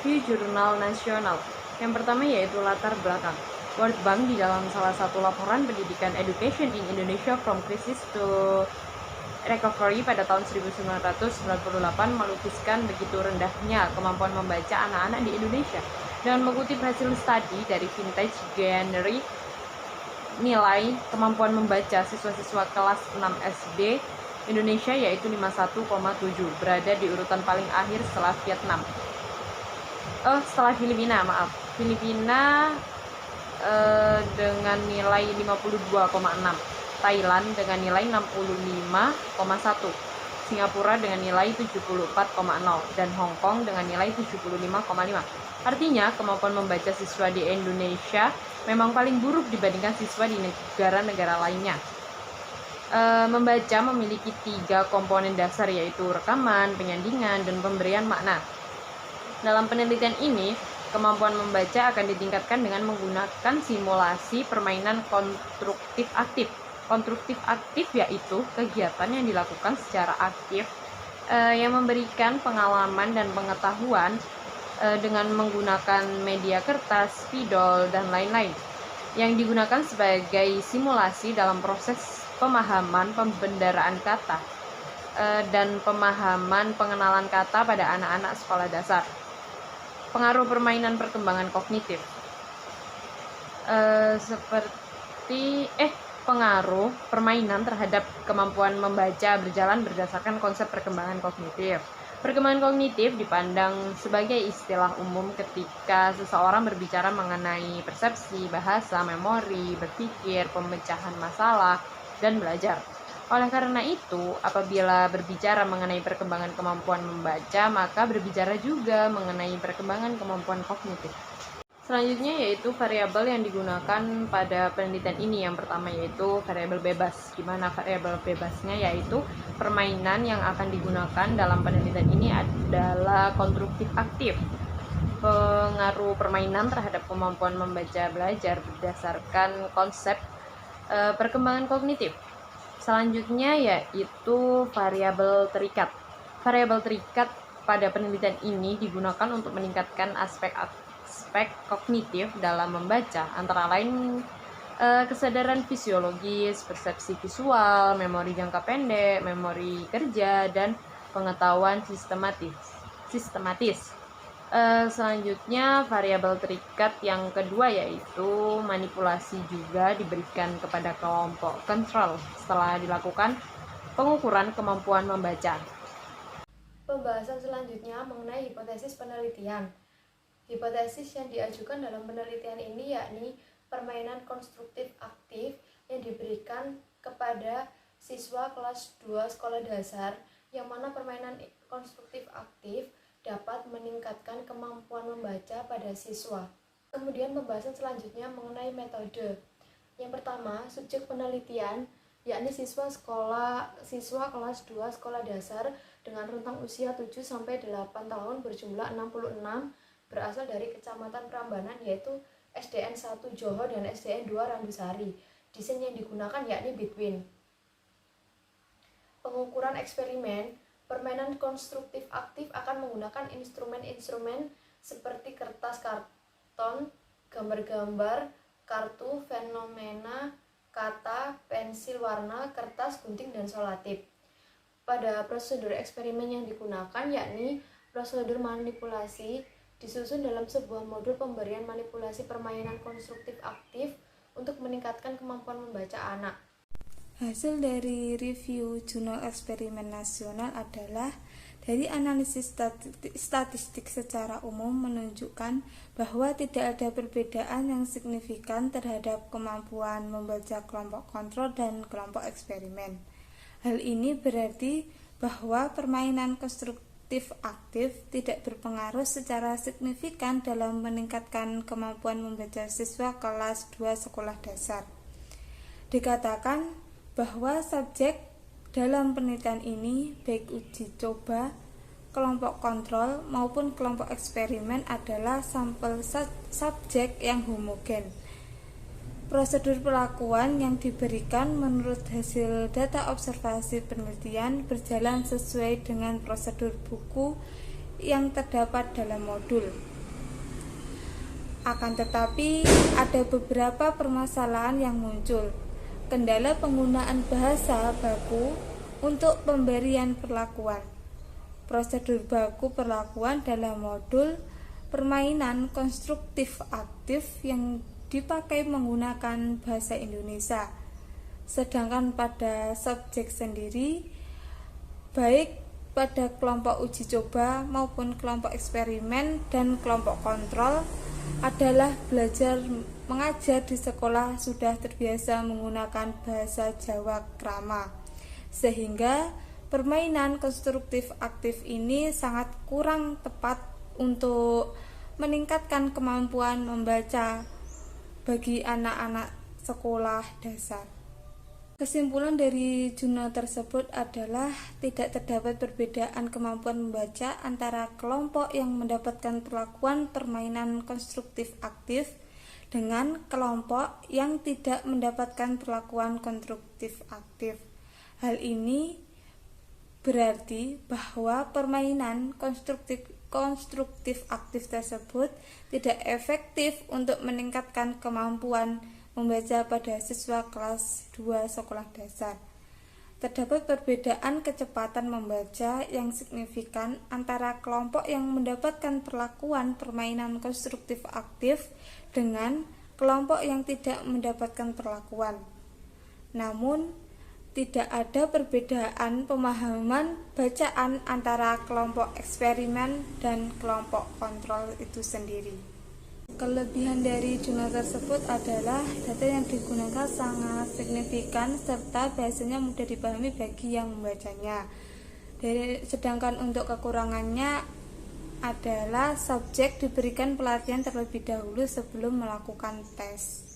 review jurnal nasional. Yang pertama yaitu latar belakang. World Bank di dalam salah satu laporan pendidikan Education in Indonesia from Crisis to Recovery pada tahun 1998 melukiskan begitu rendahnya kemampuan membaca anak-anak di Indonesia. Dengan mengutip hasil studi dari Vintage January, nilai kemampuan membaca siswa-siswa kelas 6 SD Indonesia yaitu 51,7, berada di urutan paling akhir setelah Filipina. Filipina dengan nilai 52,6, Thailand dengan nilai 65,1, Singapura dengan nilai 74,0, dan Hong Kong dengan nilai 75,5. Artinya, kemampuan membaca siswa di Indonesia memang paling buruk dibandingkan siswa di negara-negara lainnya. Membaca memiliki 3 komponen dasar, yaitu rekaman, penyandingan, dan pemberian makna. Dalam penelitian ini, kemampuan membaca akan ditingkatkan dengan menggunakan simulasi permainan konstruktif aktif. Konstruktif aktif yaitu kegiatan yang dilakukan secara aktif yang memberikan pengalaman dan pengetahuan dengan menggunakan media kertas, spidol, dan lain-lain, yang digunakan sebagai simulasi dalam proses pemahaman pembendaraan kata dan pemahaman pengenalan kata pada anak-anak sekolah dasar. Pengaruh permainan perkembangan kognitif pengaruh permainan terhadap kemampuan membaca berjalan berdasarkan konsep perkembangan kognitif. Perkembangan kognitif dipandang sebagai istilah umum ketika seseorang berbicara mengenai persepsi, bahasa, memori, berpikir, pemecahan masalah, dan belajar. Oleh karena itu, apabila berbicara mengenai perkembangan kemampuan membaca, maka berbicara juga mengenai perkembangan kemampuan kognitif. Selanjutnya yaitu variabel yang digunakan pada penelitian ini. Yang pertama yaitu variabel bebas, di mana variabel bebasnya yaitu permainan yang akan digunakan dalam penelitian ini adalah konstruktif aktif. Pengaruh permainan terhadap kemampuan membaca belajar berdasarkan konsep perkembangan kognitif. Selanjutnya yaitu variabel terikat. Variabel terikat pada penelitian ini digunakan untuk meningkatkan aspek kognitif dalam membaca, antara lain kesadaran fisiologis, persepsi visual, memori jangka pendek, memori kerja, dan pengetahuan sistematis. Selanjutnya variabel terikat yang kedua yaitu manipulasi juga diberikan kepada kelompok kontrol setelah dilakukan pengukuran kemampuan membaca. Pembahasan selanjutnya mengenai hipotesis penelitian. Hipotesis yang diajukan dalam penelitian ini yakni permainan konstruktif aktif yang diberikan kepada siswa kelas 2 sekolah dasar, yang mana permainan konstruktif aktif dapat meningkatkan kemampuan membaca pada siswa. Kemudian pembahasan selanjutnya mengenai metode. Yang pertama, subjek penelitian yakni siswa kelas 2 sekolah dasar dengan rentang usia 7-8 tahun berjumlah 66, berasal dari Kecamatan Prambanan, yaitu SDN 1 Johor dan SDN 2 Randusari. Desain yang digunakan yakni Bitwin. Pengukuran eksperimen. Permainan konstruktif aktif akan menggunakan instrumen-instrumen seperti kertas karton, gambar-gambar, kartu, fenomena, kata, pensil warna, kertas, gunting, dan solatip. Pada prosedur eksperimen yang digunakan yakni prosedur manipulasi, disusun dalam sebuah modul pemberian manipulasi permainan konstruktif aktif untuk meningkatkan kemampuan membaca anak. Hasil dari review jurnal eksperimen nasional adalah dari analisis statistik secara umum menunjukkan bahwa tidak ada perbedaan yang signifikan terhadap kemampuan membaca kelompok kontrol dan kelompok eksperimen. Hal ini berarti bahwa permainan konstruktif aktif tidak berpengaruh secara signifikan dalam meningkatkan kemampuan membaca siswa kelas 2 sekolah dasar. Dikatakan bahwa subjek dalam penelitian ini, baik uji coba, kelompok kontrol maupun kelompok eksperimen, adalah sampel subjek yang homogen. Prosedur pelakuan yang diberikan menurut hasil data observasi penelitian berjalan sesuai dengan prosedur buku yang terdapat dalam modul. Akan tetapi, ada beberapa permasalahan yang muncul. Kendala penggunaan bahasa baku untuk pemberian perlakuan. Prosedur baku perlakuan dalam modul permainan konstruktif aktif yang dipakai menggunakan bahasa Indonesia. Sedangkan pada subjek sendiri, baik pada kelompok uji coba maupun kelompok eksperimen dan kelompok kontrol, adalah belajar mengajar di sekolah sudah terbiasa menggunakan bahasa Jawa krama, sehingga permainan konstruktif aktif ini sangat kurang tepat untuk meningkatkan kemampuan membaca bagi anak-anak sekolah dasar. Kesimpulan dari jurnal tersebut adalah tidak terdapat perbedaan kemampuan membaca antara kelompok yang mendapatkan perlakuan permainan konstruktif aktif dengan kelompok yang tidak mendapatkan perlakuan konstruktif aktif. Hal ini berarti bahwa permainan konstruktif aktif tersebut tidak efektif untuk meningkatkan kemampuan membaca pada siswa kelas 2 sekolah dasar. Terdapat perbedaan kecepatan membaca yang signifikan antara kelompok yang mendapatkan perlakuan permainan konstruktif aktif dengan kelompok yang tidak mendapatkan perlakuan. Namun, tidak ada perbedaan pemahaman bacaan antara kelompok eksperimen dan kelompok kontrol itu sendiri. Kelebihan dari jurnal tersebut adalah data yang digunakan sangat signifikan serta bahasanya mudah dipahami bagi yang membacanya. Sedangkan untuk kekurangannya adalah subjek diberikan pelatihan terlebih dahulu sebelum melakukan tes.